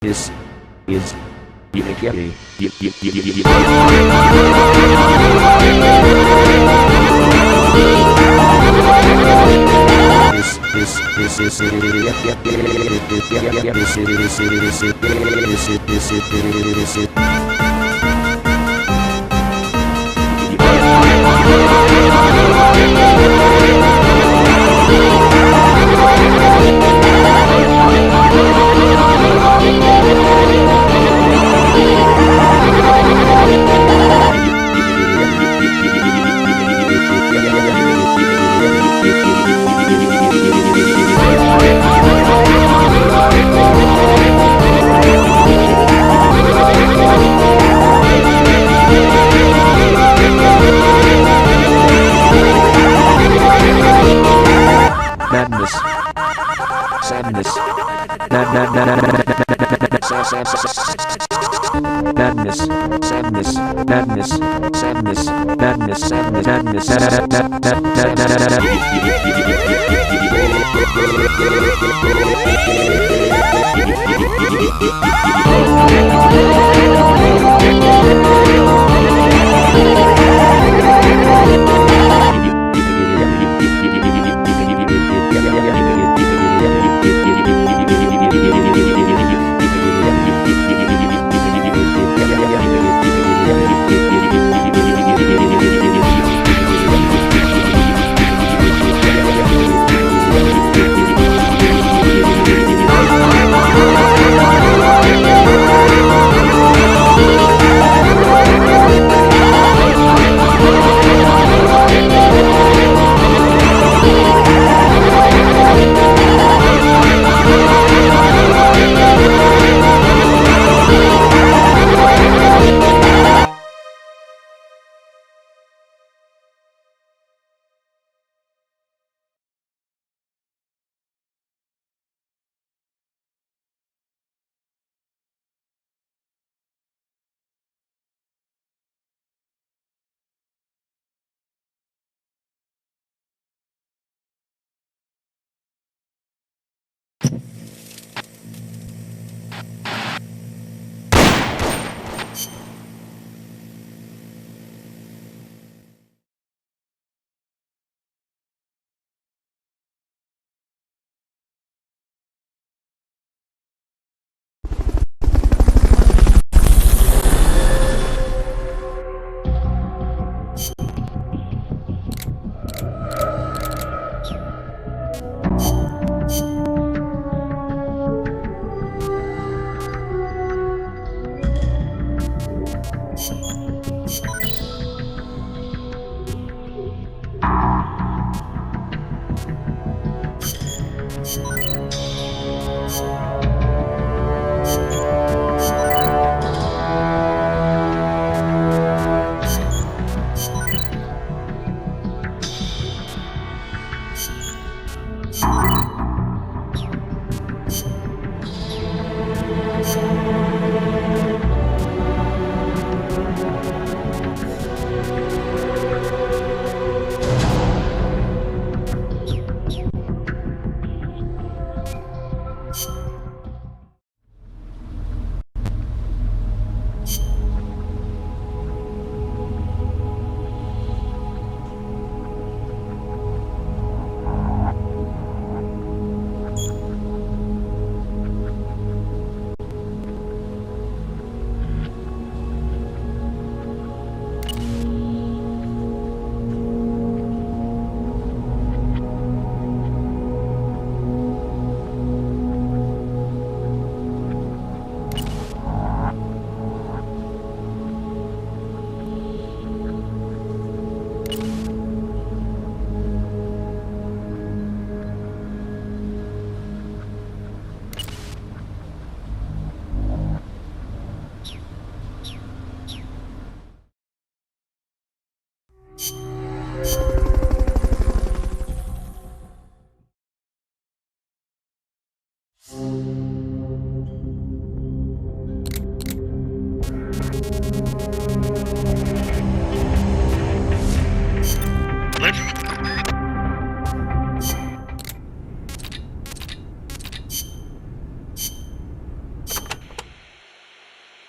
is Yiggy. Madness, sadness, madness, sadness, madness, sadness, madness, sadness,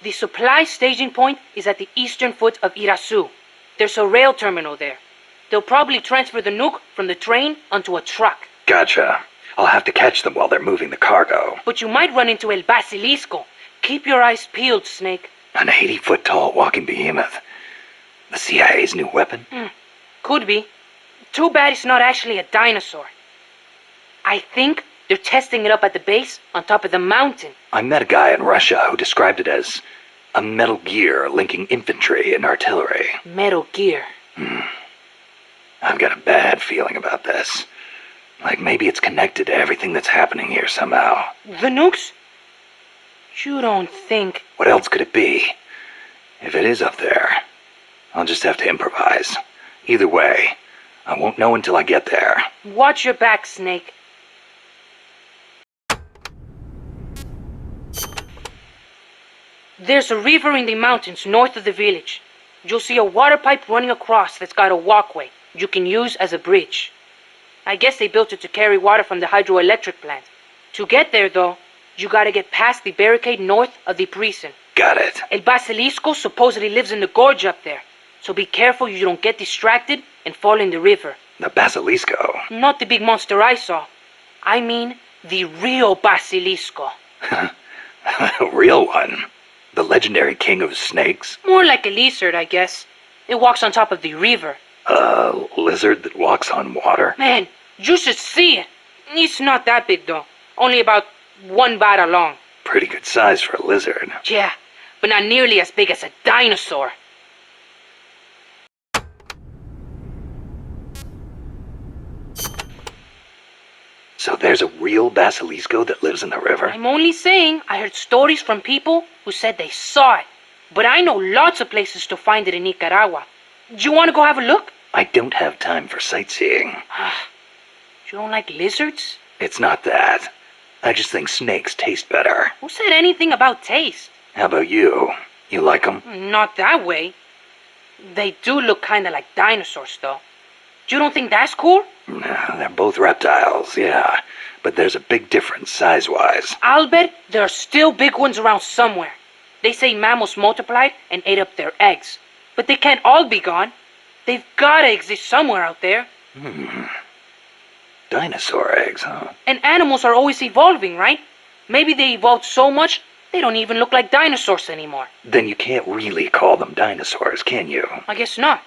The supply staging point is at the eastern foot of Irasu. There's a rail terminal there. They'll probably transfer the nuke from the train onto a truck. Gotcha. I'll have to catch them while they're moving the cargo. But you might run into El Basilisco. Keep your eyes peeled, Snake. An 80-foot-tall walking behemoth. The CIA's new weapon? Could be. Too bad it's not actually a dinosaur. I think they're testing it up at the base on top of the mountain. I met a guy in Russia who described it as a metal gear linking infantry and artillery. Metal Gear. I've got a bad feeling about this. Like maybe it's connected to everything that's happening here somehow. The nukes? You don't think... What else could it be? If it is up there, I'll just have to improvise. Either way, I won't know until I get there. Watch your back, Snake. There's a river in the mountains north of the village. You'll see a water pipe running across that's got a walkway you can use as a bridge. I guess they built it to carry water from the hydroelectric plant. To get there, though, you gotta get past the barricade north of the prison. Got it. El Basilisco supposedly lives in the gorge up there, so be careful you don't get distracted and fall in the river. The Basilisco? Not the big monster I saw. I mean, the real Basilisco. A real one? The legendary king of snakes? More like a lizard, I guess. It walks on top of the river. A lizard that walks on water? Man, you should see it. It's not that big, though. Only about 1 bada long. Pretty good size for a lizard. Yeah, but not nearly as big as a dinosaur. So there's a real Basilisco that lives in the river? I'm only saying I heard stories from people who said they saw it. But I know lots of places to find it in Nicaragua. Do you want to go have a look? I don't have time for sightseeing. You don't like lizards? It's not that. I just think snakes taste better. Who said anything about taste? How about you? You like them? Not that way. They do look kinda like dinosaurs, though. You don't think that's cool? They're both reptiles, yeah. But there's a big difference size-wise. I'll bet there are still big ones around somewhere. They say mammals multiplied and ate up their eggs. But they can't all be gone. They've gotta exist somewhere out there. Dinosaur eggs, huh? And animals are always evolving, right? Maybe they evolved so much, they don't even look like dinosaurs anymore. Then you can't really call them dinosaurs, can you? I guess not.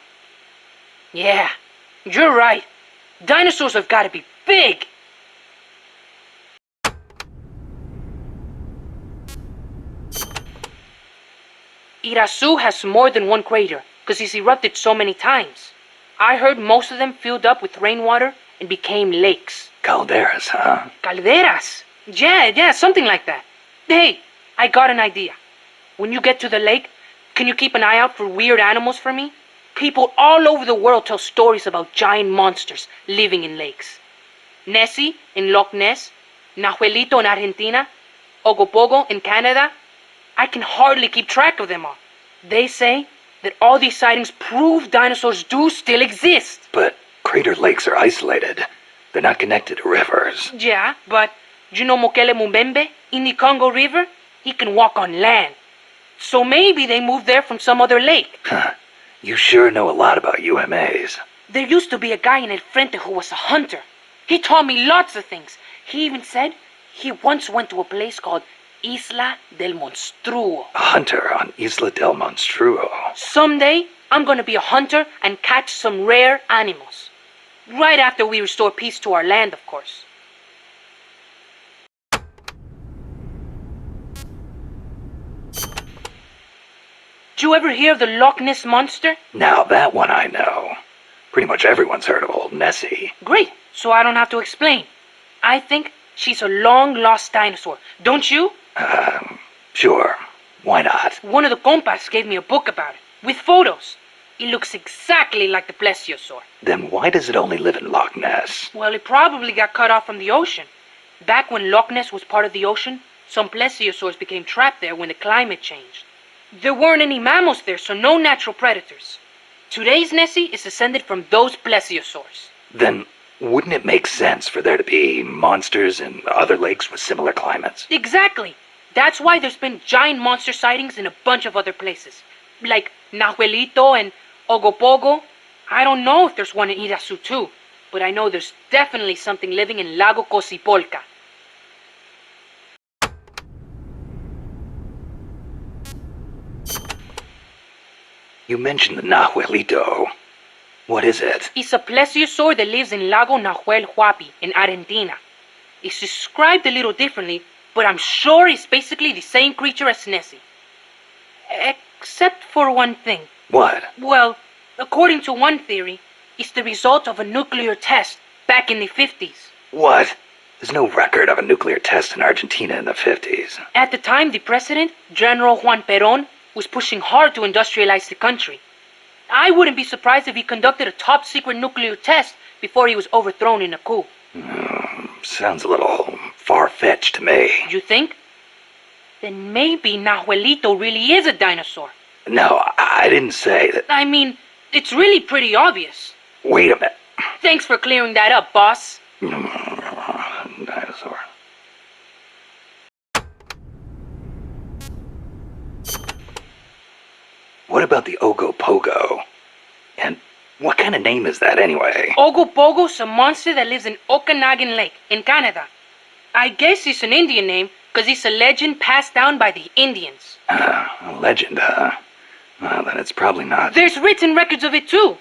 Yeah, you're right. Dinosaurs have gotta be big. Irasu has more than one crater, because it's erupted so many times. I heard most of them filled up with rainwater and became lakes. Calderas, huh? Calderas? Yeah, something like that. Hey, I got an idea. When you get to the lake, can you keep an eye out for weird animals for me? People all over the world tell stories about giant monsters living in lakes. Nessie in Loch Ness, Nahuelito in Argentina, Ogopogo in Canada. I can hardly keep track of them all. They say that all these sightings prove dinosaurs do still exist. But crater lakes are isolated. They're not connected to rivers. Yeah, but you know Mokele Mumbembe in the Congo River? He can walk on land. So maybe they moved there from some other lake. You sure know a lot about UMAs. There used to be a guy in El Frente who was a hunter. He taught me lots of things. He even said he once went to a place called Isla del Monstruo. A hunter on Isla del Monstruo. Someday, I'm gonna be a hunter and catch some rare animals. Right after we restore peace to our land, of course. Did you ever hear of the Loch Ness Monster? Now that one I know. Pretty much everyone's heard of old Nessie. Great, so I don't have to explain. I think she's a long-lost dinosaur, don't you? Sure. Why not? One of the compas gave me a book about it, with photos. It looks exactly like the plesiosaur. Then why does it only live in Loch Ness? Well, it probably got cut off from the ocean. Back when Loch Ness was part of the ocean, some plesiosaurs became trapped there when the climate changed. There weren't any mammals there, so no natural predators. Today's Nessie is descended from those plesiosaurs. Then wouldn't it make sense for there to be monsters in other lakes with similar climates? Exactly. That's why there's been giant monster sightings in a bunch of other places. Like Nahuelito and Ogopogo. I don't know if there's one in Irasu too, but I know there's definitely something living in Lago Cosipolca. You mentioned the Nahuelito. What is it? It's a plesiosaur that lives in Lago Nahuel Huapi in Argentina. It's described a little differently, but I'm sure it's basically the same creature as Nessie. Except for one thing. What? Well, according to one theory, it's the result of a nuclear test back in the 50s. What? There's no record of a nuclear test in Argentina in the 50s. At the time, the president, General Juan Perón, was pushing hard to industrialize the country. I wouldn't be surprised if he conducted a top-secret nuclear test before he was overthrown in a coup. Sounds a little far-fetched to me. You think? Then maybe Nahuelito really is a dinosaur. No, I didn't say that. I mean, it's really pretty obvious. Wait a minute. Thanks for clearing that up, boss. Dinosaur. What about the Ogopogo? And what kind of name is that anyway? Ogopogo's a monster that lives in Okanagan Lake in Canada. I guess it's an Indian name because it's a legend passed down by the Indians. A legend, huh? Well, then it's probably not. There's written records of it too.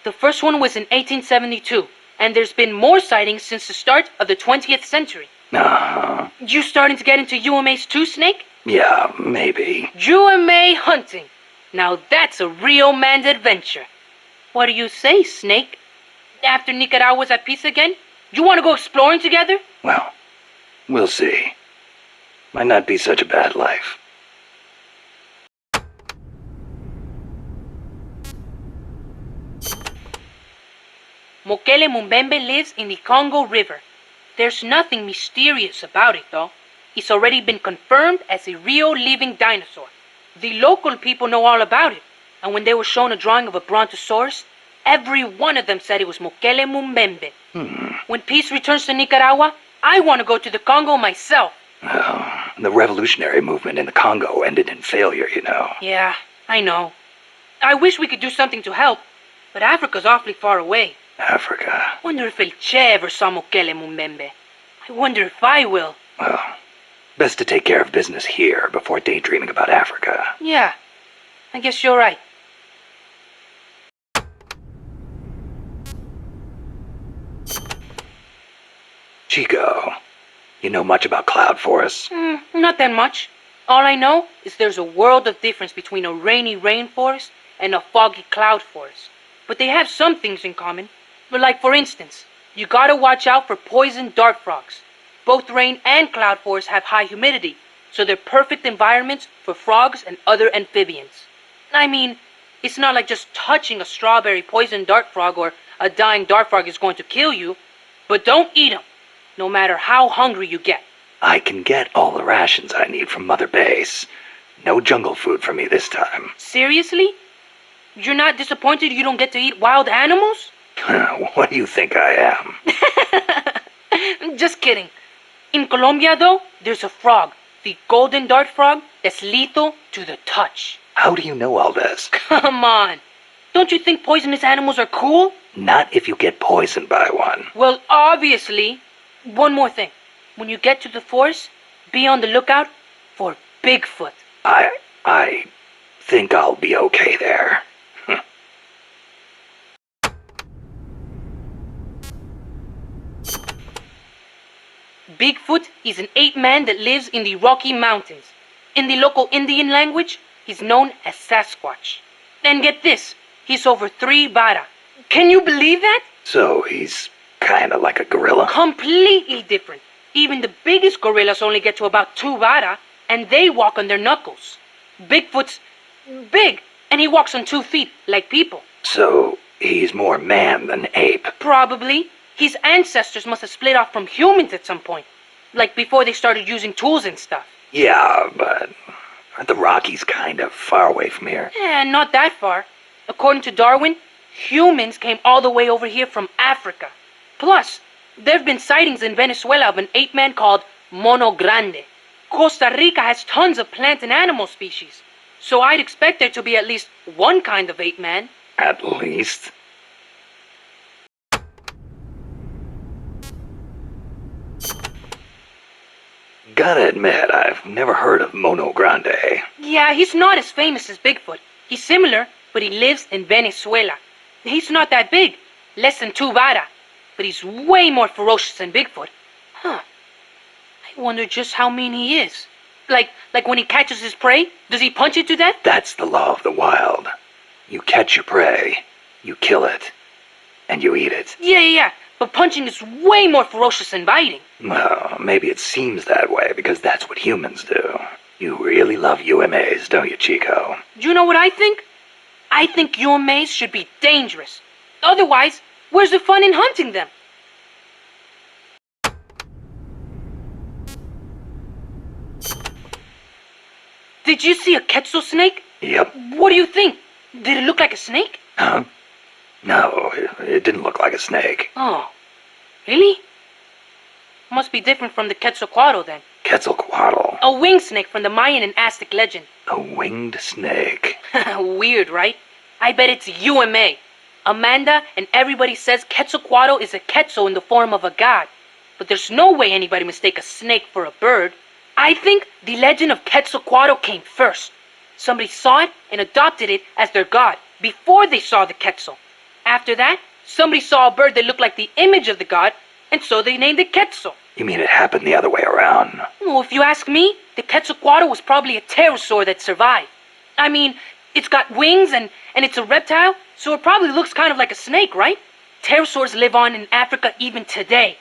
The first one was in 1872, and there's been more sightings since the start of the 20th century. You starting to get into UMAs too, Snake? Yeah, maybe. UMA hunting. Now that's a real man's adventure. What do you say, Snake? After Nicaragua's at peace again, you want to go exploring together? Well, we'll see. Might not be such a bad life. Mokele Mumbembe lives in the Congo River. There's nothing mysterious about it, though. It's already been confirmed as a real living dinosaur. The local people know all about it, and when they were shown a drawing of a brontosaurus, every one of them said it was Mokele Mumbembe. When peace returns to Nicaragua, I want to go to the Congo myself. Oh, the revolutionary movement in the Congo ended in failure, you know. Yeah, I know. I wish we could do something to help, but Africa's awfully far away. Africa. Wonder if El Che ever saw Mokele Mumbembe. I wonder if I will. Well, best to take care of business here before daydreaming about Africa. Yeah, I guess you're right. Chico, you know much about cloud forests? Not that much. All I know is there's a world of difference between a rainy rainforest and a foggy cloud forest. But they have some things in common. But like for instance, you gotta watch out for poison dart frogs. Both rain and cloud forests have high humidity, so they're perfect environments for frogs and other amphibians. I mean, it's not like just touching a strawberry poison dart frog or a dying dart frog is going to kill you, but don't eat them, no matter how hungry you get. I can get all the rations I need from Mother Base. No jungle food for me this time. Seriously? You're not disappointed you don't get to eat wild animals? What do you think I am? Just kidding. In Colombia, though, there's a frog, the golden dart frog, that's lethal to the touch. How do you know all this? Come on. Don't you think poisonous animals are cool? Not if you get poisoned by one. Well, obviously. One more thing. When you get to the forest, be on the lookout for Bigfoot. I think I'll be okay there. Bigfoot is an ape-man that lives in the Rocky Mountains. In the local Indian language, he's known as Sasquatch. And get this, he's over 3 bara. Can you believe that? So he's kind of like a gorilla? Completely different. Even the biggest gorillas only get to about 2 bara, and they walk on their knuckles. Bigfoot's big, and he walks on 2 feet, like people. So he's more man than ape? Probably. His ancestors must have split off from humans at some point. Like before they started using tools and stuff. Yeah, but aren't the Rockies kind of far away from here? Not that far. According to Darwin, humans came all the way over here from Africa. Plus, there have been sightings in Venezuela of an ape-man called Mono Grande. Costa Rica has tons of plant and animal species, so I'd expect there to be at least one kind of ape man. At least. Gotta admit, I've never heard of Mono Grande. Yeah, he's not as famous as Bigfoot. He's similar, but he lives in Venezuela. He's not that big, less than 2 vara, but he's way more ferocious than Bigfoot. Huh. I wonder just how mean he is. Like when he catches his prey, does he punch it to death? That's the law of the wild. You catch your prey, you kill it, and you eat it. Yeah, but punching is way more ferocious than biting. Well, maybe it seems that way because that's what humans do. You really love UMAs, don't you, Chico? Do you know what I think? I think UMAs should be dangerous. Otherwise, where's the fun in hunting them? Did you see a quetzal snake? Yep. What do you think? Did it look like a snake? Huh? No, it didn't look like a snake. Oh, really? Must be different from the Quetzalcoatl then. Quetzalcoatl. A winged snake from the Mayan and Aztec legend. A winged snake. Weird, right? I bet it's UMA. Amanda and everybody says Quetzalcoatl is a quetzal in the form of a god. But there's no way anybody mistake a snake for a bird. I think the legend of Quetzalcoatl came first. Somebody saw it and adopted it as their god before they saw the quetzal. After that, somebody saw a bird that looked like the image of the god, and so they named it Quetzal. You mean it happened the other way around? Well, if you ask me, the Quetzalcoatl was probably a pterosaur that survived. I mean, it's got wings and it's a reptile, so it probably looks kind of like a snake, right? Pterosaurs live on in Africa even today.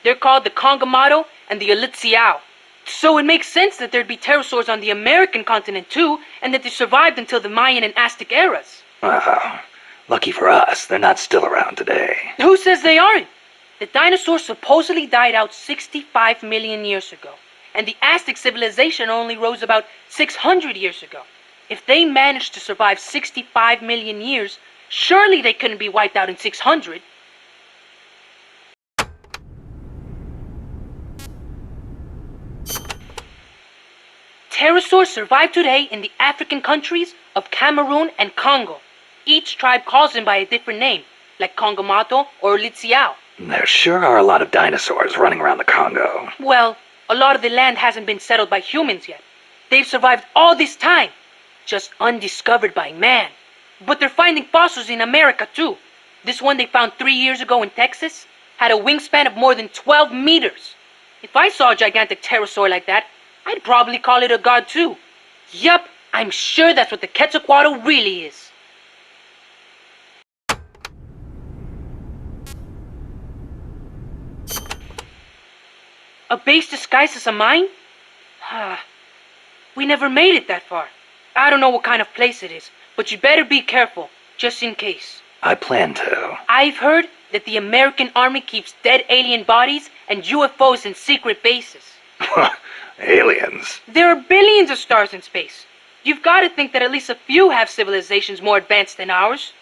They're called the Congamato and the Elitziao. So it makes sense that there'd be pterosaurs on the American continent too, and that they survived until the Mayan and Aztec eras. Wow. Lucky for us, they're not still around today. Who says they aren't? The dinosaurs supposedly died out 65 million years ago, and the Aztec civilization only rose about 600 years ago. If they managed to survive 65 million years, surely they couldn't be wiped out in 600. Pterosaurs survive today in the African countries of Cameroon and Congo. Each tribe calls them by a different name, like Congamato or Litziao. There sure are a lot of dinosaurs running around the Congo. Well, a lot of the land hasn't been settled by humans yet. They've survived all this time, just undiscovered by man. But they're finding fossils in America too. This one they found 3 years ago in Texas had a wingspan of more than 12 meters. If I saw a gigantic pterosaur like that, I'd probably call it a god too. Yup, I'm sure that's what the Quetzalcoatl really is. A base disguised as a mine? We never made it that far. I don't know what kind of place it is, but you better be careful, just in case. I plan to. I've heard that the American Army keeps dead alien bodies and UFOs in secret bases. Aliens. There are billions of stars in space. You've got to think that at least a few have civilizations more advanced than ours.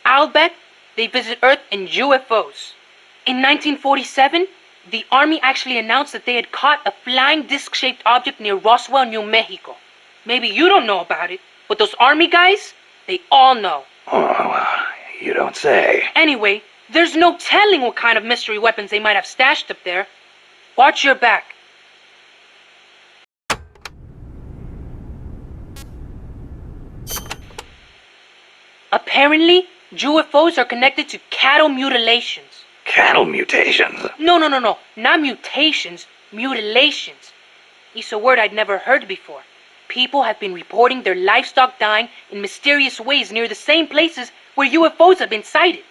I'll bet they visit Earth in UFOs. In 1947, the Army actually announced that they had caught a flying disc-shaped object near Roswell, New Mexico. Maybe you don't know about it, but those Army guys, they all know. Oh, you don't say. Anyway, there's no telling what kind of mystery weapons they might have stashed up there. Watch your back. Apparently, UFOs are connected to cattle mutilations. Cattle mutations? No, not mutations, mutilations. It's a word I'd never heard before. People have been reporting their livestock dying in mysterious ways near the same places where UFOs have been sighted.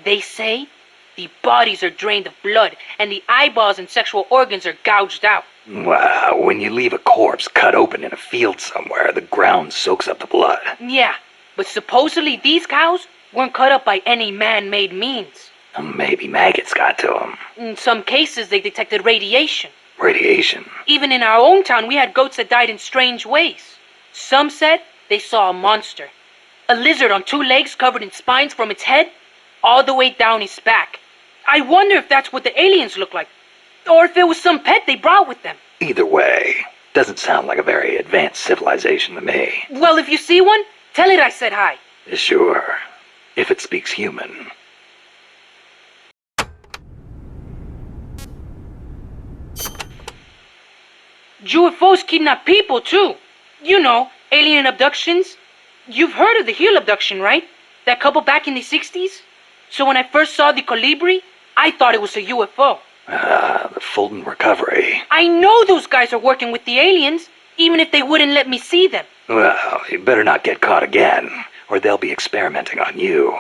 They say the bodies are drained of blood and the eyeballs and sexual organs are gouged out. Wow, when you leave a corpse cut open in a field somewhere, the ground soaks up the blood. Yeah, but supposedly these cows weren't cut up by any man-made means. Maybe maggots got to them. In some cases, they detected radiation. Radiation? Even in our own town, we had goats that died in strange ways. Some said they saw a monster. A lizard on 2 legs covered in spines from its head all the way down his back. I wonder if that's what the aliens look like. Or if it was some pet they brought with them. Either way, Doesn't sound like a very advanced civilization to me. Well, if you see one, tell it I said hi. Sure, if it speaks human. UFOs kidnap people, too. You know, alien abductions. You've heard of the Heel abduction, right? That couple back in the 60s? So when I first saw the Colibri, I thought it was a UFO. The Fulton recovery. I know those guys are working with the aliens, even if they wouldn't let me see them. Well, you better not get caught again, or they'll be experimenting on you.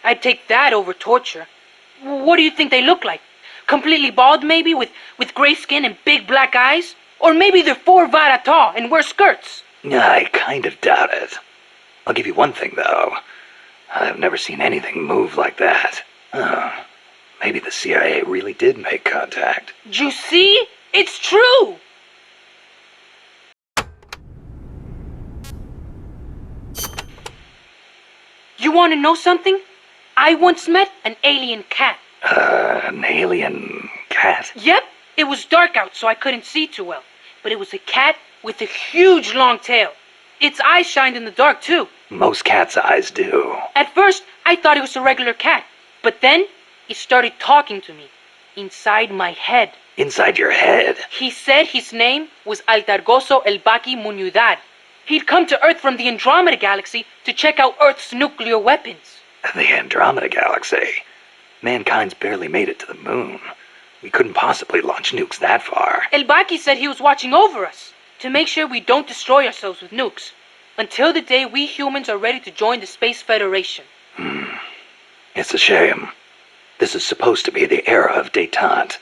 I'd take that over torture. What do you think they look like? Completely bald, maybe, with gray skin and big black eyes? Or maybe they're 4 vara tall and wear skirts? I kind of doubt it. I'll give you one thing, though. I've never seen anything move like that. Maybe the CIA really did make contact. You see? It's true! You want to know something? I once met an alien cat. An alien cat? Yep, it was dark out, so I couldn't see too well. But it was a cat with a huge long tail. Its eyes shined in the dark, too. Most cats' eyes do. At first, I thought it was a regular cat. But then, it started talking to me. Inside my head. Inside your head? He said his name was Altargoso El Baki Muñudad. He'd come to Earth from the Andromeda Galaxy to check out Earth's nuclear weapons. The Andromeda Galaxy? Mankind's barely made it to the moon. We couldn't possibly launch nukes that far. El Baki said he was watching over us, to make sure we don't destroy ourselves with nukes, until the day we humans are ready to join the Space Federation. It's a shame. This is supposed to be the era of détente,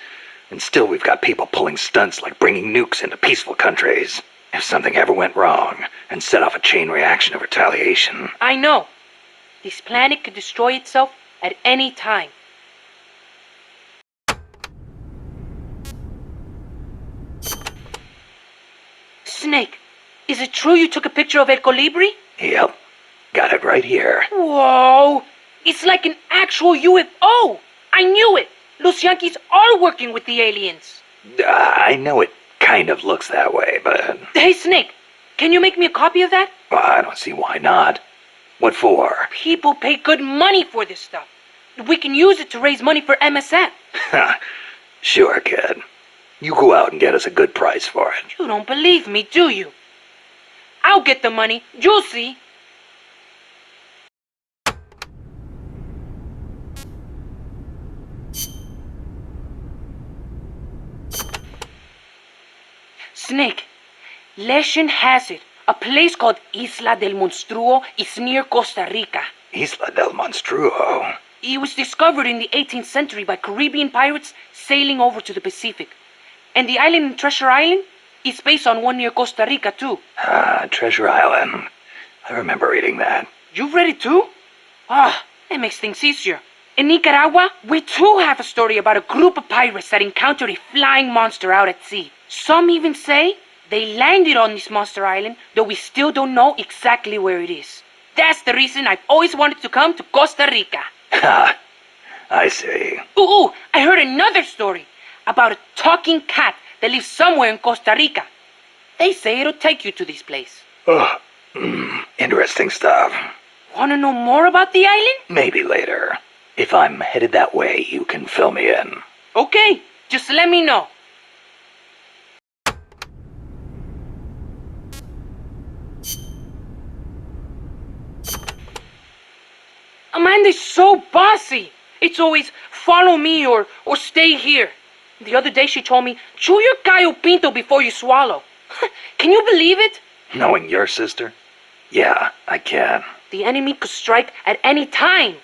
and still we've got people pulling stunts like bringing nukes into peaceful countries. If something ever went wrong and set off a chain reaction of retaliation. I know. This planet could destroy itself at any time. Snake, is it true you took a picture of El Colibri? Yep. Got it right here. Whoa! It's like an actual UFO! I knew it! Los Yankees are working with the aliens. I know it kind of looks that way, but... Hey, Snake, can you make me a copy of that? Well, I don't see why not. What for? People pay good money for this stuff. We can use it to raise money for MSF. Sure, kid. You go out and get us a good price for it. You don't believe me, do you? I'll get the money. You'll see. Snake, legend has it, a place called Isla del Monstruo is near Costa Rica. Isla del Monstruo? It was discovered in the 18th century by Caribbean pirates sailing over to the Pacific. And the island in Treasure Island is based on one near Costa Rica, too. Treasure Island. I remember reading that. You've read it, too? Ah, that makes things easier. In Nicaragua, we too have a story about a group of pirates that encountered a flying monster out at sea. Some even say they landed on this monster island, though we still don't know exactly where it is. That's the reason I've always wanted to come to Costa Rica. Ha! I see. Ooh, I heard another story about a talking cat that lives somewhere in Costa Rica. They say it'll take you to this place. Interesting stuff. Want to know more about the island? Maybe later. If I'm headed that way, you can fill me in. Okay, just let me know. Amanda's so bossy. It's always follow me or stay here. The other day she told me, chew your gallo pinto before you swallow. Can you believe it? Knowing your sister? Yeah, I can. The enemy could strike at any time.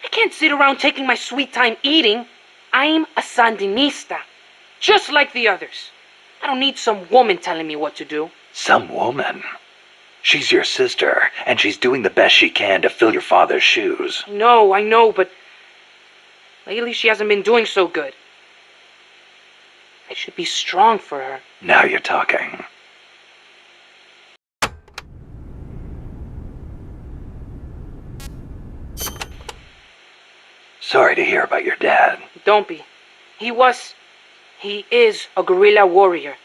I can't sit around taking my sweet time eating. I'm a Sandinista, just like the others. I don't need some woman telling me what to do. Some woman? She's your sister, and she's doing the best she can to fill your father's shoes. I know, but lately she hasn't been doing so good. I should be strong for her. Now you're talking. Sorry to hear about your dad. Don't be. He is a guerrilla warrior.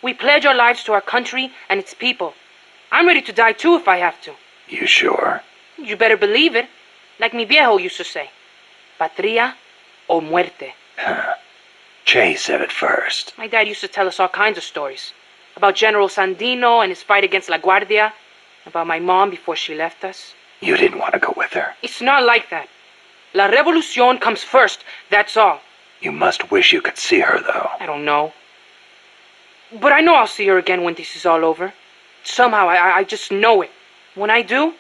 We pledge our lives to our country and its people. I'm ready to die too if I have to. You sure? You better believe it. Like mi viejo used to say. Patria o muerte. Che said it first. My dad used to tell us all kinds of stories. About General Sandino and his fight against La Guardia. About my mom before she left us. You didn't want to go with her. It's not like that. La Revolucion comes first, that's all. You must wish you could see her, though. I don't know. But I know I'll see her again when this is all over. Somehow, I just know it. When I do,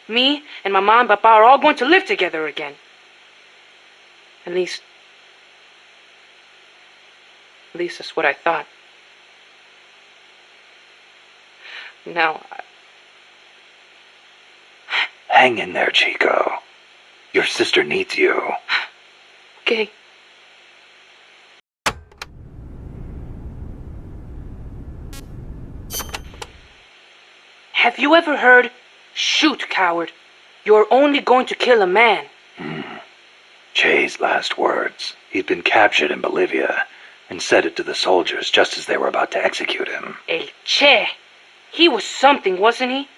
me and my mom and papa are all going to live together again. At least that's what I thought. Now, Hang in there, Chico. Your sister needs you. okay. Have you ever heard, "Shoot, coward. You're only going to kill a man"? Che's last words. He'd been captured in Bolivia and said it to the soldiers just as they were about to execute him. El Che. He was something, wasn't he?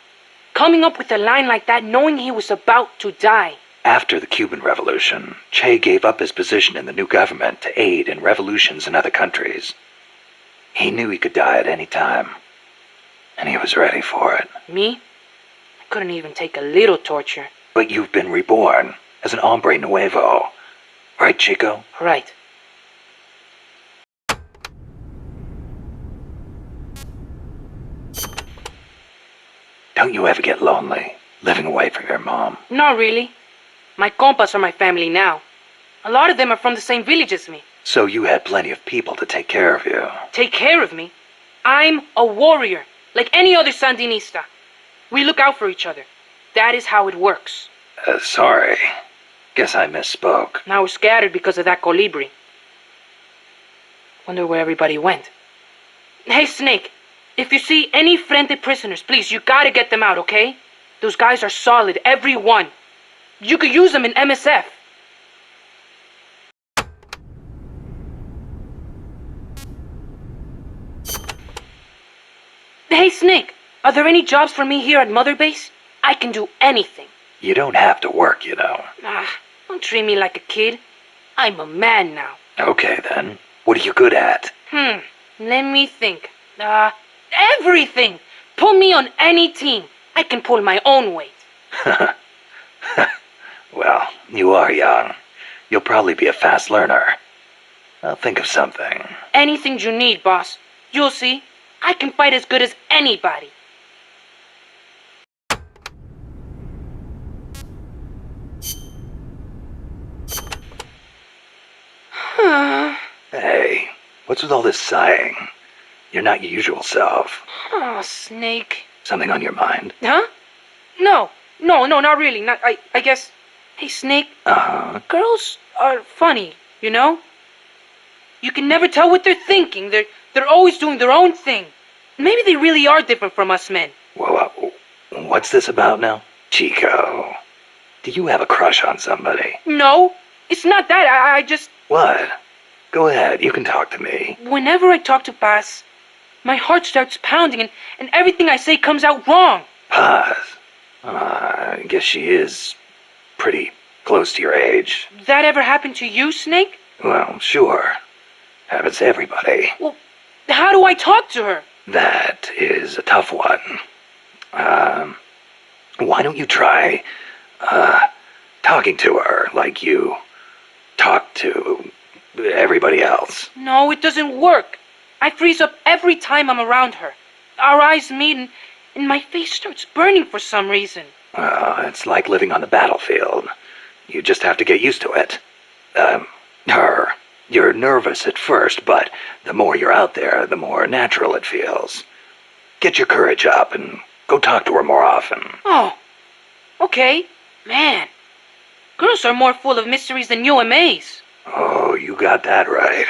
Coming up with a line like that knowing he was about to die. After the Cuban Revolution, Che gave up his position in the new government to aid in revolutions in other countries. He knew he could die at any time, and he was ready for it. Me? I couldn't even take a little torture. But you've been reborn as an hombre nuevo. Right, Chico? Right. Don't you ever get lonely, living away from your mom? Not really. My compas are my family now. A lot of them are from the same village as me. So you had plenty of people to take care of you. Take care of me? I'm a warrior, like any other Sandinista. We look out for each other. That is how it works. Sorry. Guess I misspoke. Now we're scattered because of that colibri. Wonder where everybody went. Hey, Snake. If you see any Frente prisoners, please, you gotta get them out, okay? Those guys are solid, every one. You could use them in MSF. Hey, Snake. Are there any jobs for me here at Mother Base? I can do anything. You don't have to work, you know. Don't treat me like a kid. I'm a man now. Okay, then. What are you good at? Let me think. Everything! Put me on any team. I can pull my own weight. Well, you are young. You'll probably be a fast learner. I'll think of something. Anything you need, boss. You'll see. I can fight as good as anybody. Hey, what's with all this sighing? You're not your usual self. Oh, Snake. Something on your mind? Huh? No, not really. I guess. Hey, Snake. Girls are funny, you know? You can never tell what they're thinking. They're always doing their own thing. Maybe they really are different from us men. Whoa, what's this about now? Chico, do you have a crush on somebody? No, it's not that. I just... What? Go ahead, you can talk to me. Whenever I talk to Paz, my heart starts pounding and everything I say comes out wrong. Paz? I guess she is pretty close to your age. That ever happened to you, Snake? Well, sure. Happens to everybody. Well, how do I talk to her? That is a tough one. Why don't you try, talking to her like you talk to everybody else? No, it doesn't work. I freeze up every time I'm around her. Our eyes meet and my face starts burning for some reason. It's like living on the battlefield. You just have to get used to it. You're nervous at first, but the more you're out there, the more natural it feels. Get your courage up and go talk to her more often. Oh, okay. Man, girls are more full of mysteries than UMAs. Oh, you got that right.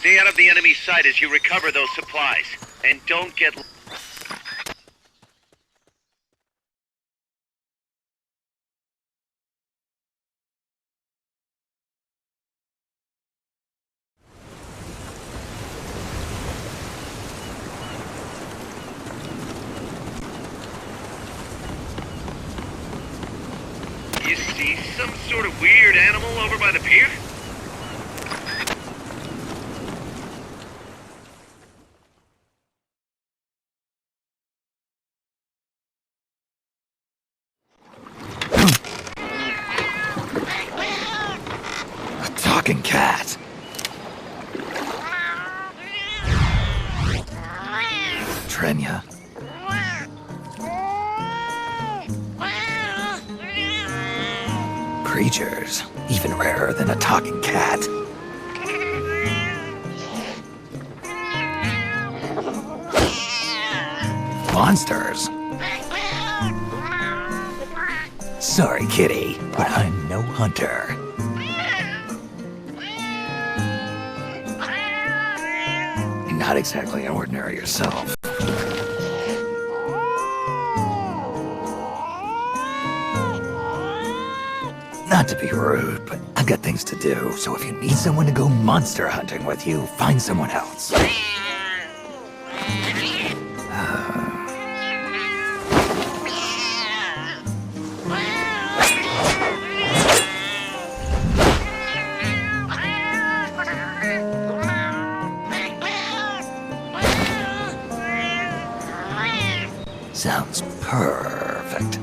Stay out of the enemy's sight as you recover those supplies. And don't get... You see some sort of weird animal over by the pier? A talking cat. Trenya. Creatures, even rarer than a talking cat. Monsters. Sorry, kitty, but I'm no hunter. You're not exactly an ordinary yourself. Not to be rude, but I've got things to do, so if you need someone to go monster hunting with you, find someone else. Sounds perfect.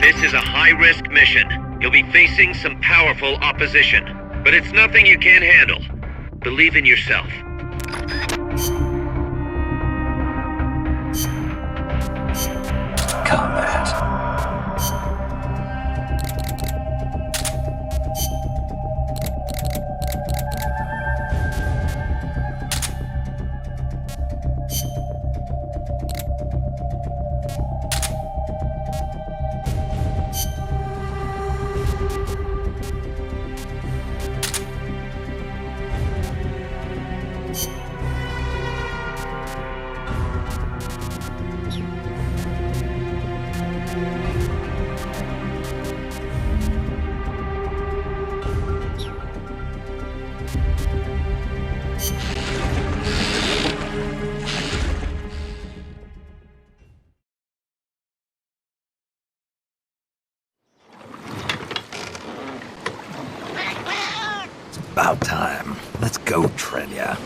This is a high-risk mission. You'll be facing some powerful opposition, but it's nothing you can't handle. Believe in yourself. Combat. About time. Let's go, Trenya.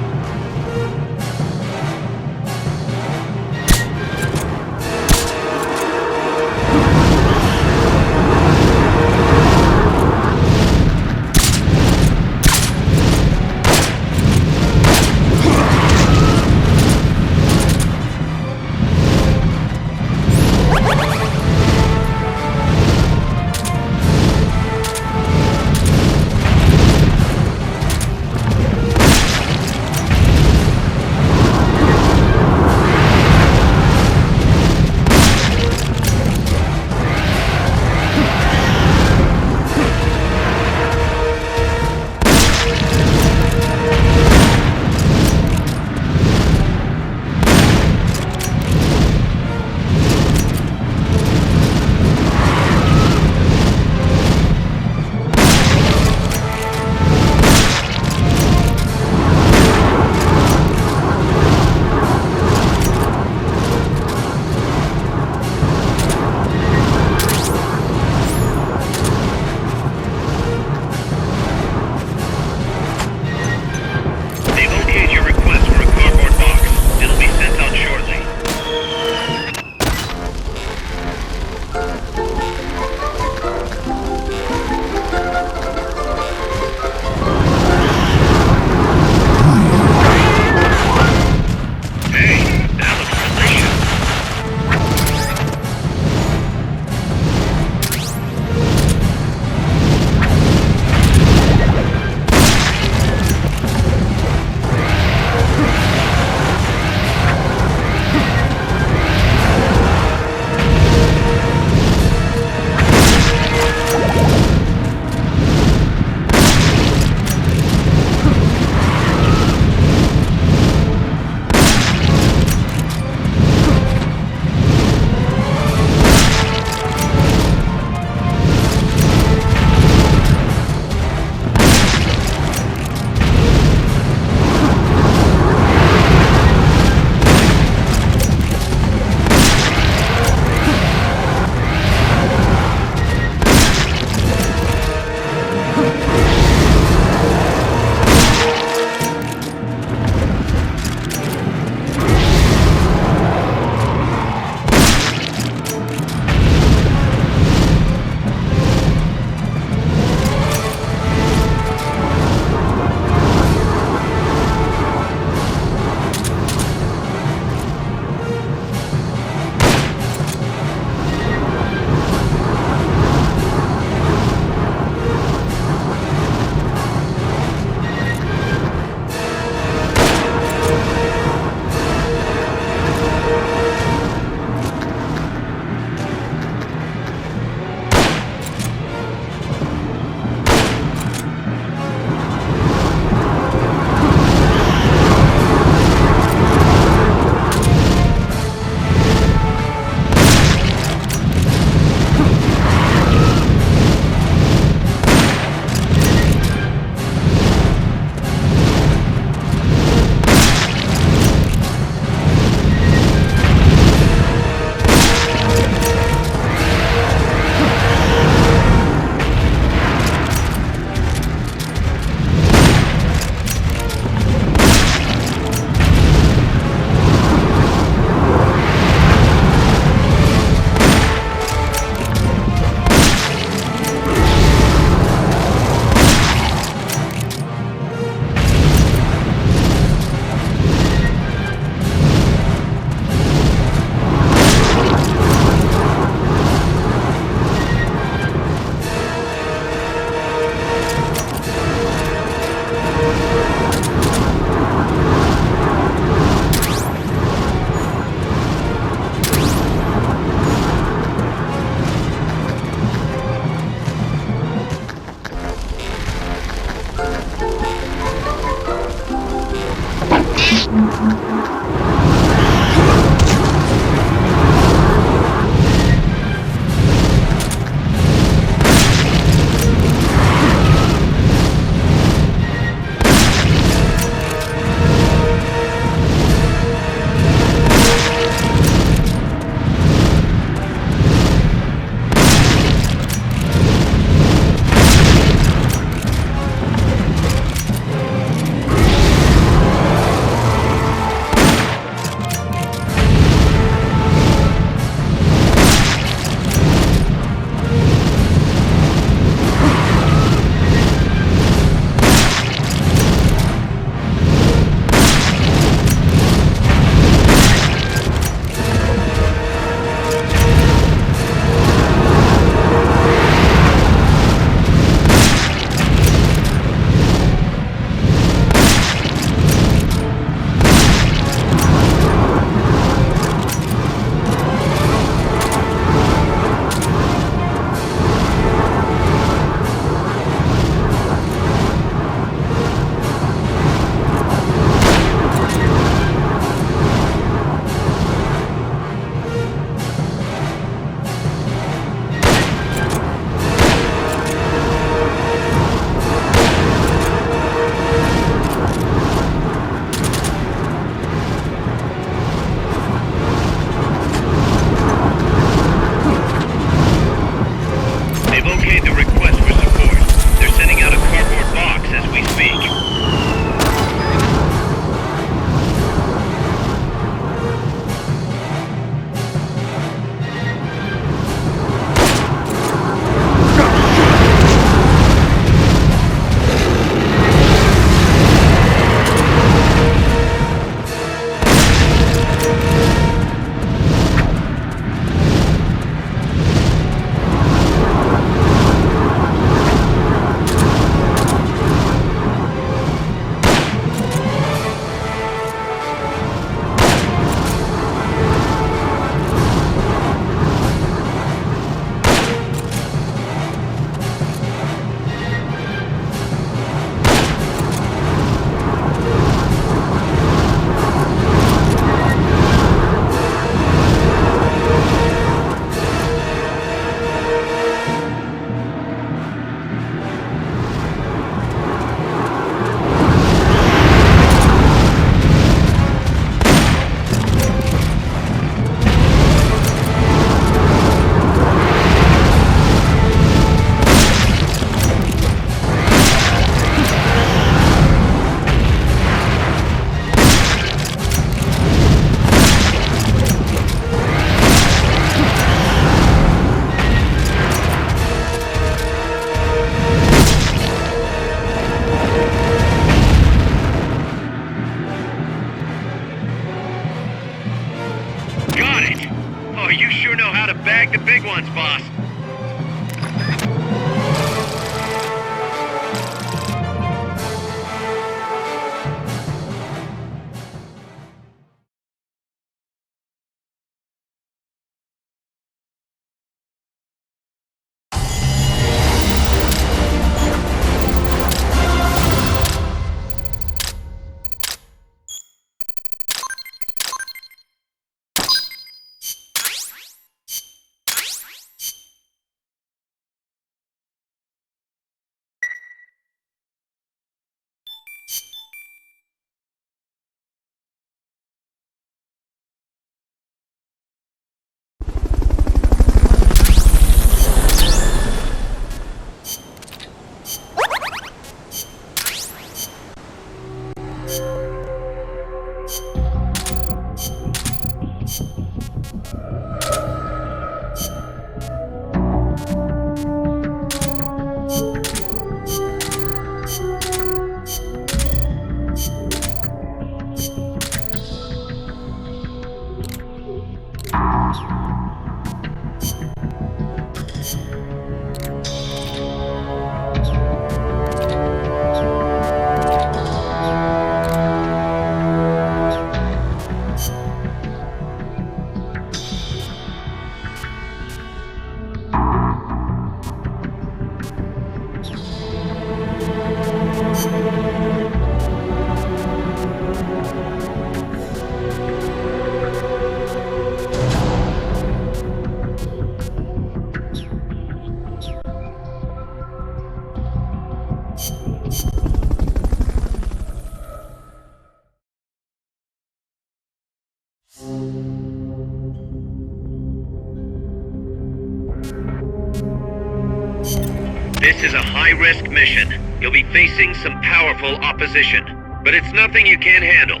This is a high-risk mission. You'll be facing some powerful opposition, but it's nothing you can't handle.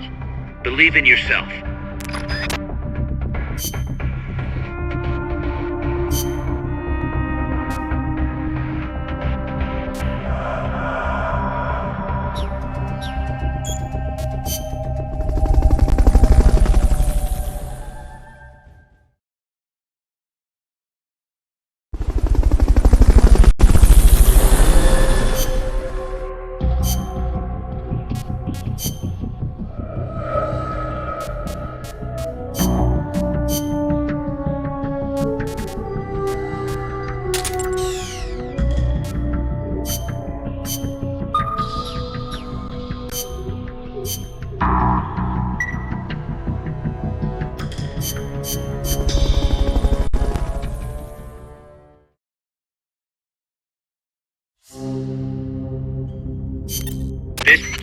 Believe in yourself. This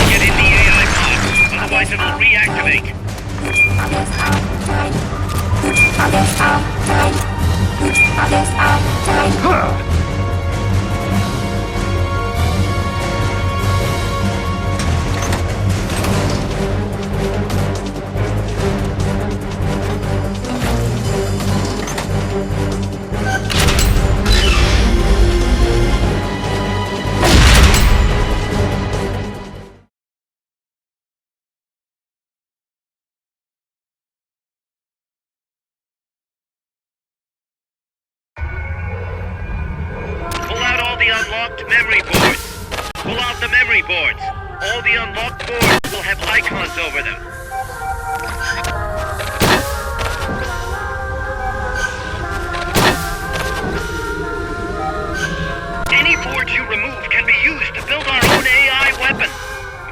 Get in the AI pod, otherwise it will reactivate. Pull out all the unlocked memory boards. Pull out the memory boards. All the unlocked boards will have icons over them. Any boards you remove can be used to build our own AI weapon.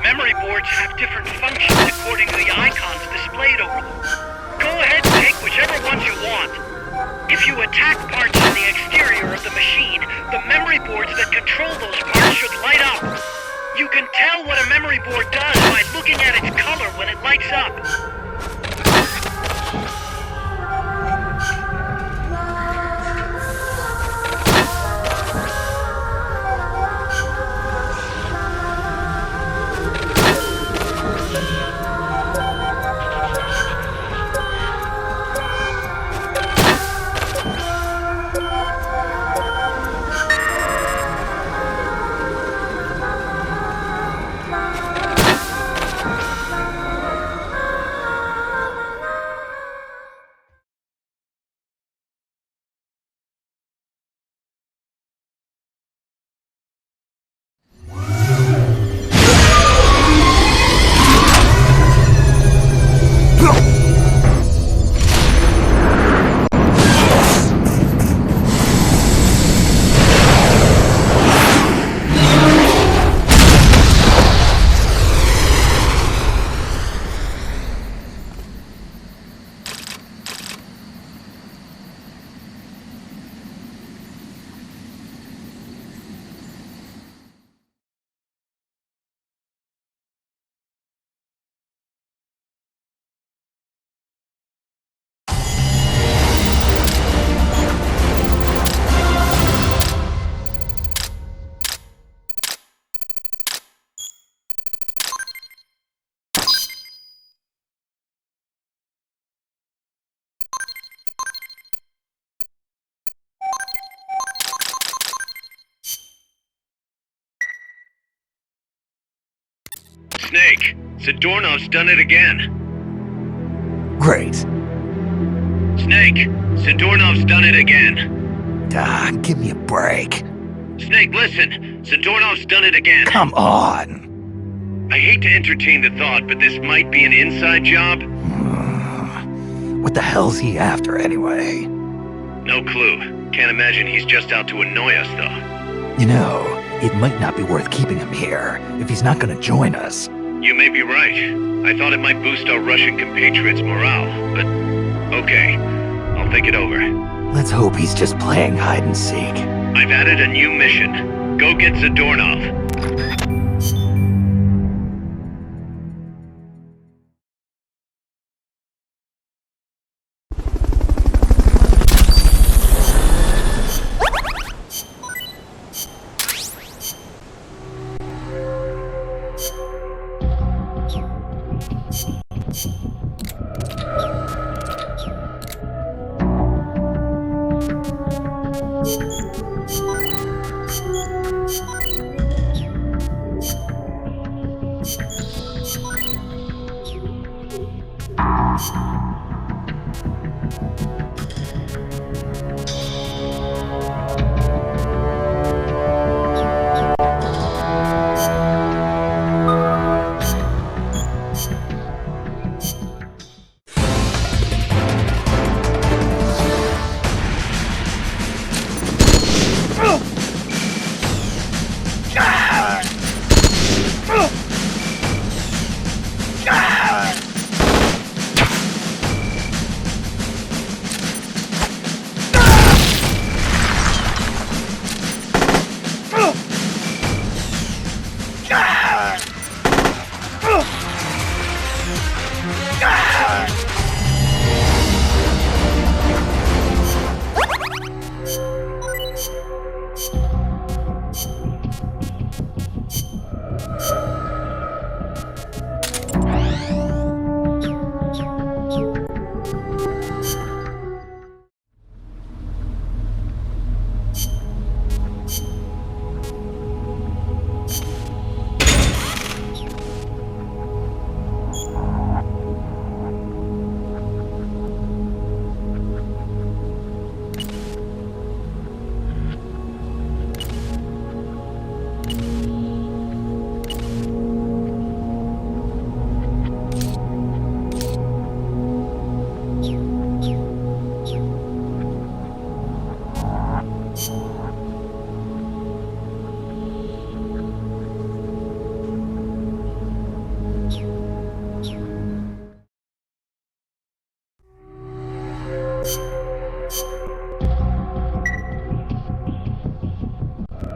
Memory boards have different functions according to the icons displayed over them. Go ahead and take whichever ones you want. If you attack parts on the exterior of the machine, the memory boards that control those parts should light up. You can tell what a memory board does by looking at its color when it lights up. Snake, Zadornov's done it again. Great. Snake, Zadornov's done it again. Give me a break. Snake, listen. Zadornov's done it again. Come on. I hate to entertain the thought, but this might be an inside job. What the hell's he after, anyway? No clue. Can't imagine he's just out to annoy us, though. You know, it might not be worth keeping him here if he's not gonna join us. You may be right. I thought it might boost our Russian compatriots' morale, but okay. I'll think it over. Let's hope he's just playing hide and seek. I've added a new mission. Go get Zadornov.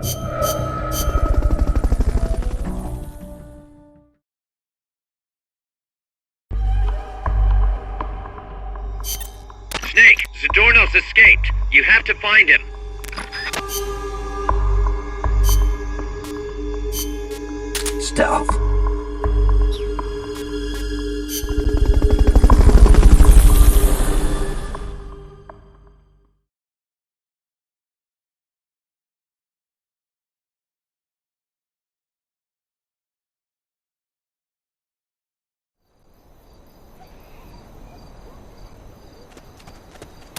Snake, Zadornos escaped. You have to find him. Stealth.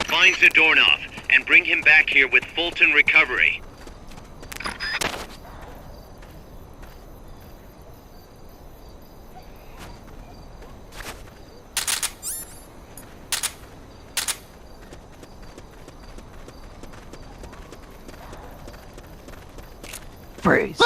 Find Zadornov and bring him back here with Fulton Recovery. Freeze.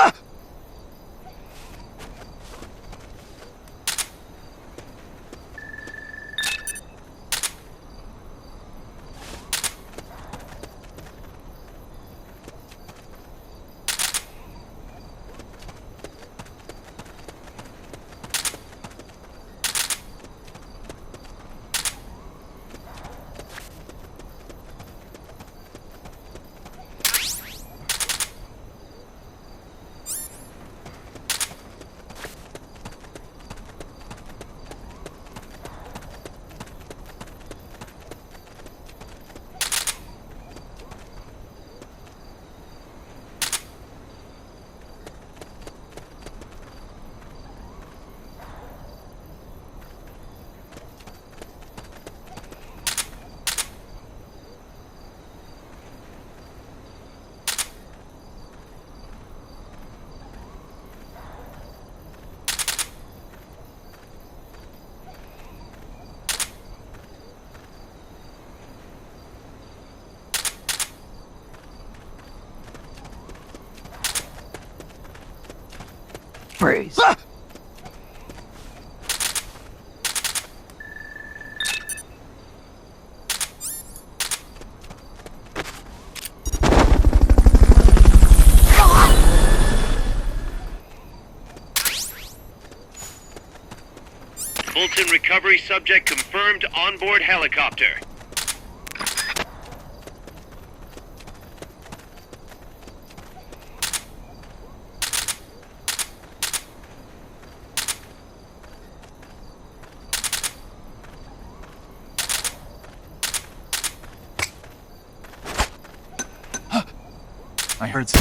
Freeze. Fulton Recovery subject confirmed onboard helicopter. I heard some.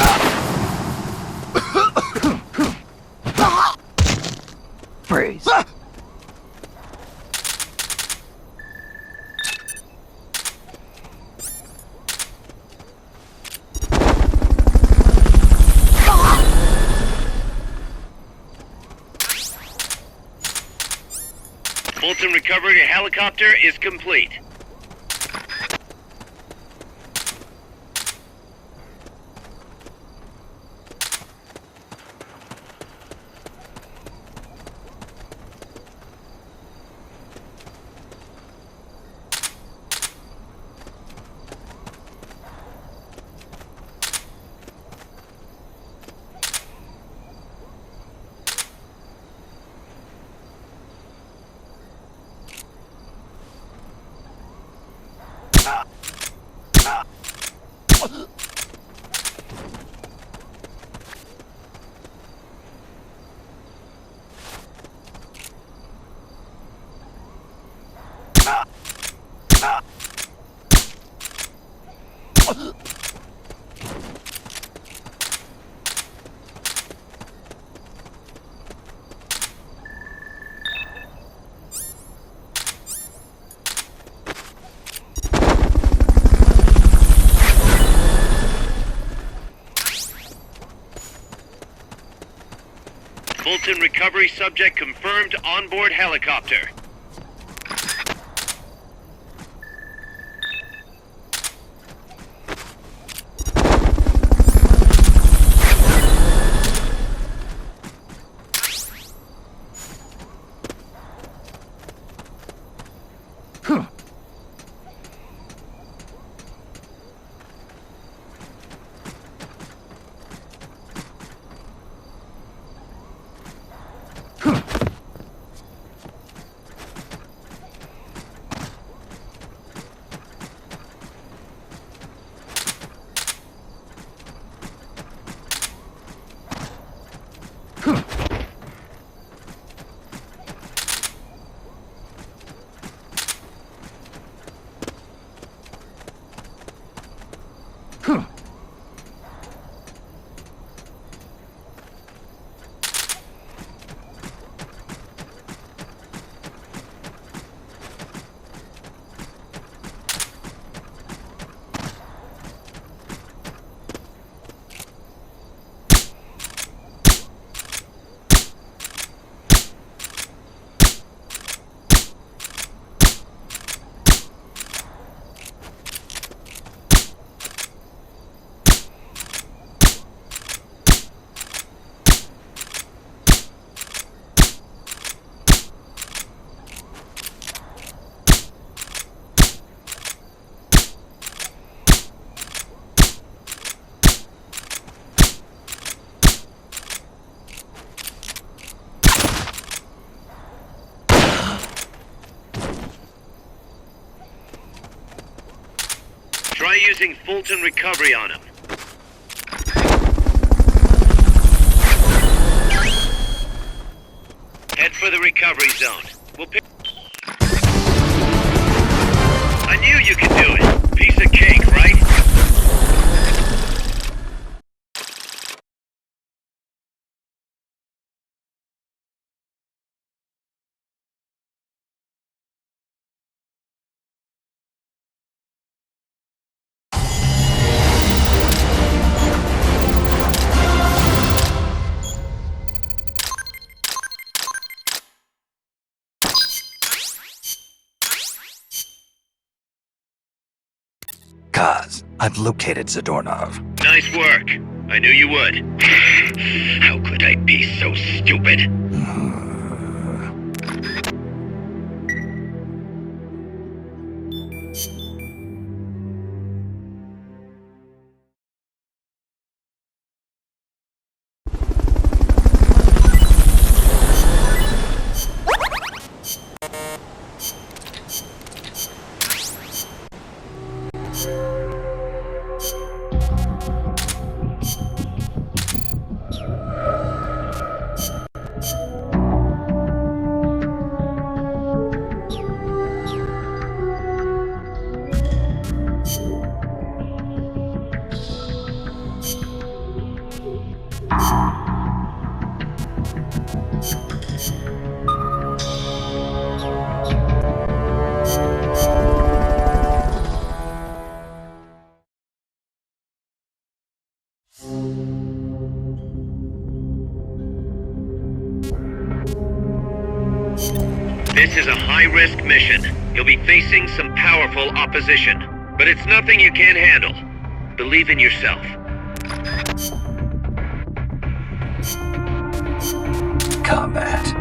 Freeze. Fulton Recovery helicopter is complete. Fulton Recovery subject confirmed onboard helicopter. using Fulton recovery on him. Head for the recovery zone. We'll pick... I knew you could do it. Piece of cake, right? Kaz, I've located Zadornov. Nice work. I knew you would. How could I be so stupid? This is a high-risk mission. You'll be facing some powerful opposition. But it's nothing you can't handle. Believe in yourself. Combat.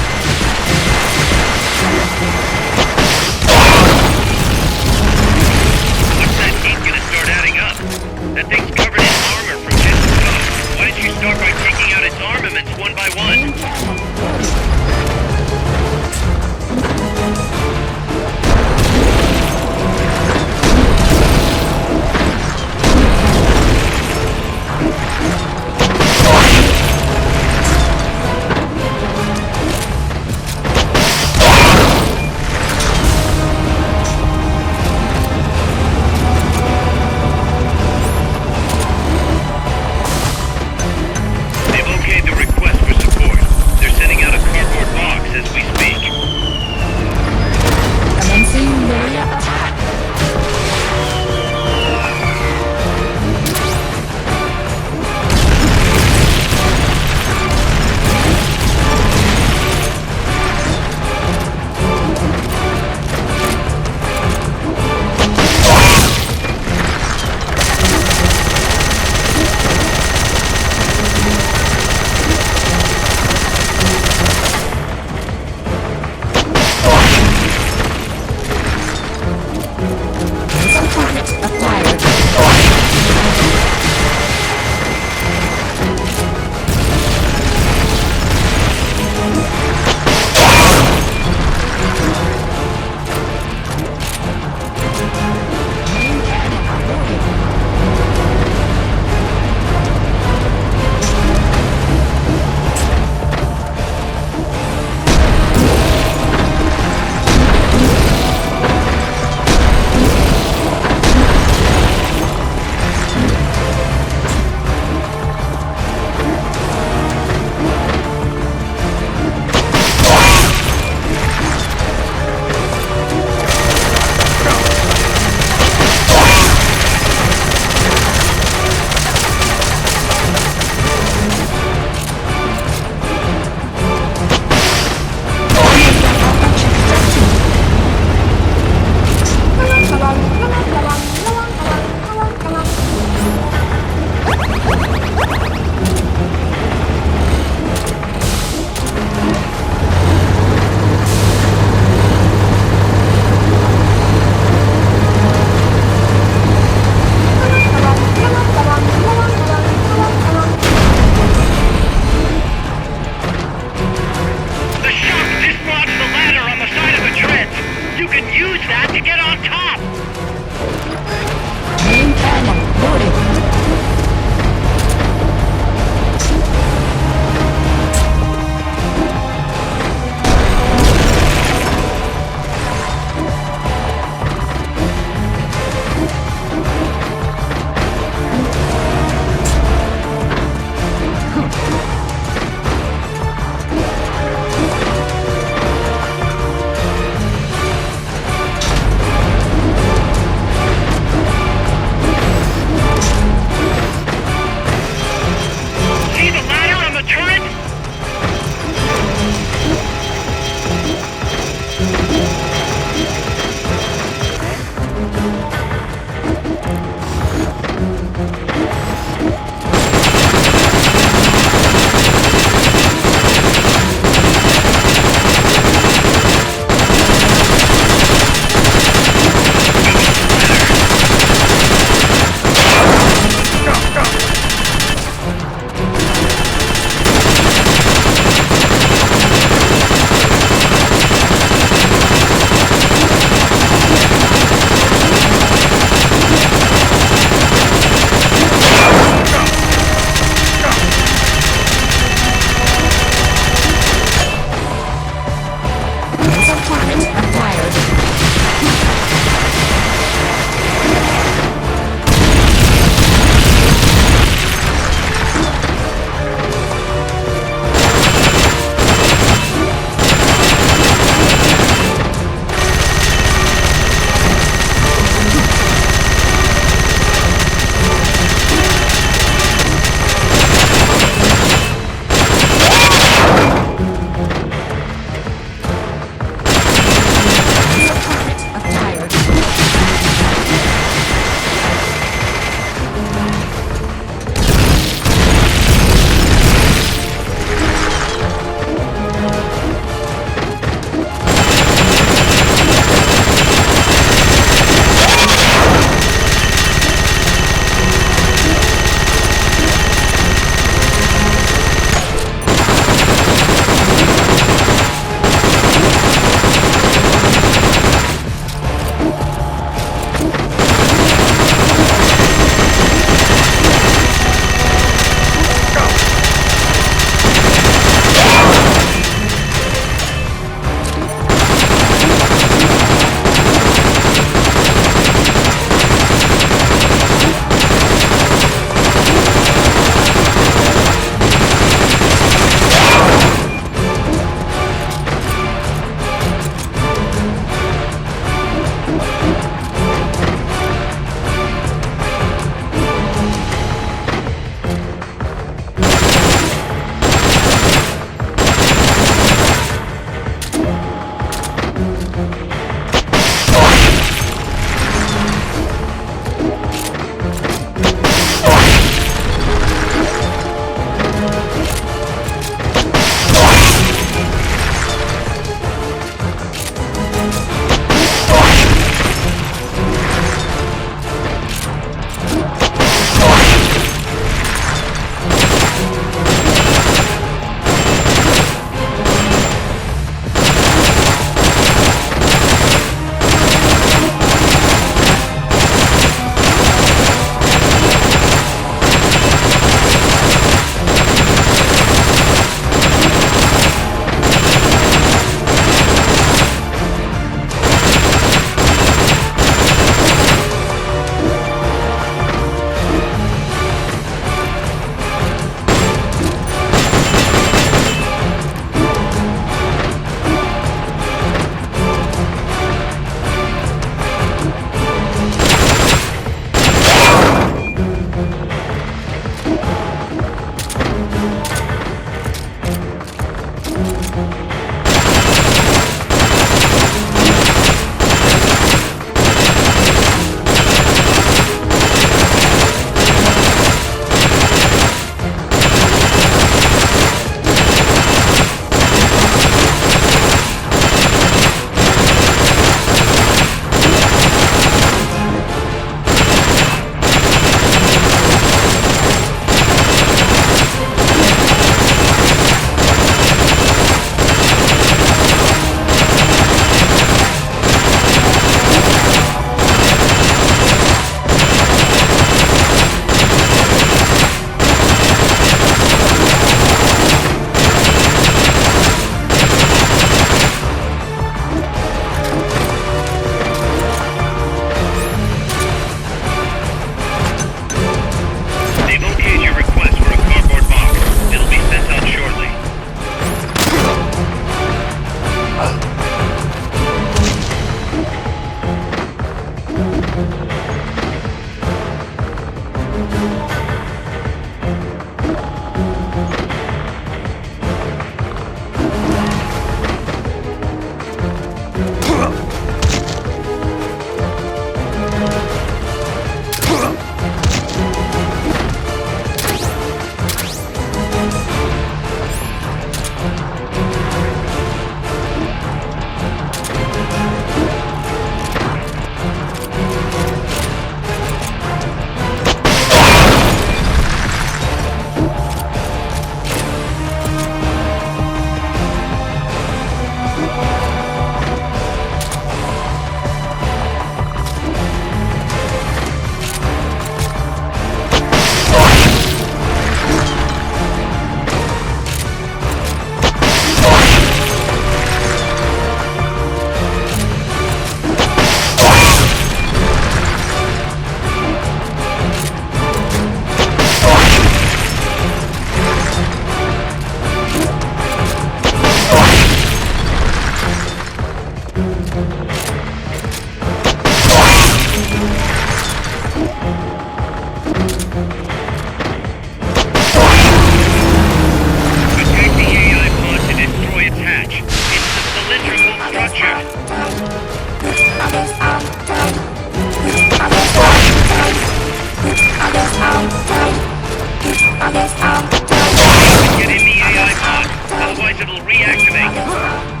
it'll reactivate.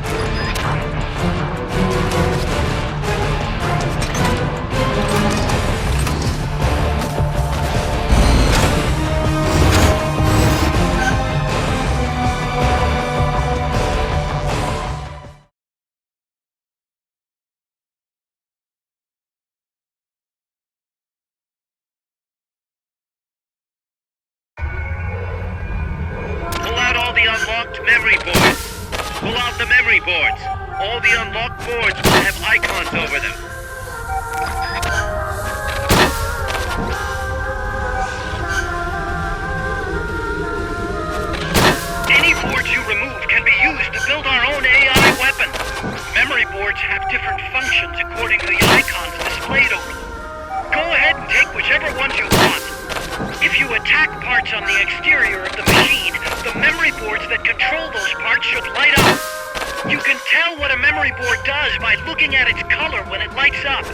Pull out all the unlocked memory boards. Pull out the memory boards. All the unlocked boards will have icons over them. Any boards you remove can be used to build our own AI weapon. Memory boards have different functions according to the icons displayed over them. Go ahead and take whichever ones you want. If you attack parts on the exterior of the machine, the memory boards that control those parts should light up. You can tell what a memory board does by looking at its color when it lights up.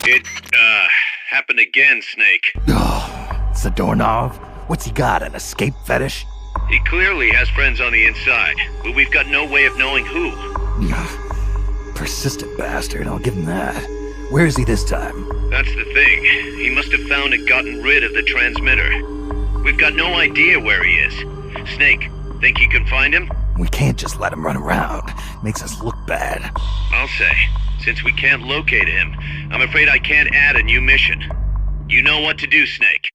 It, happened again, Snake. Oh, it's the doorknob. What's he got, an escape fetish? He clearly has friends on the inside, but we've got no way of knowing who. Persistent bastard, I'll give him that. Where is he this time? That's the thing. He must have found and gotten rid of the transmitter. We've got no idea where he is. Snake, think you can find him? We can't just let him run around. Makes us look bad. I'll say. Since we can't locate him, I'm afraid I can't add a new mission. You know what to do, Snake.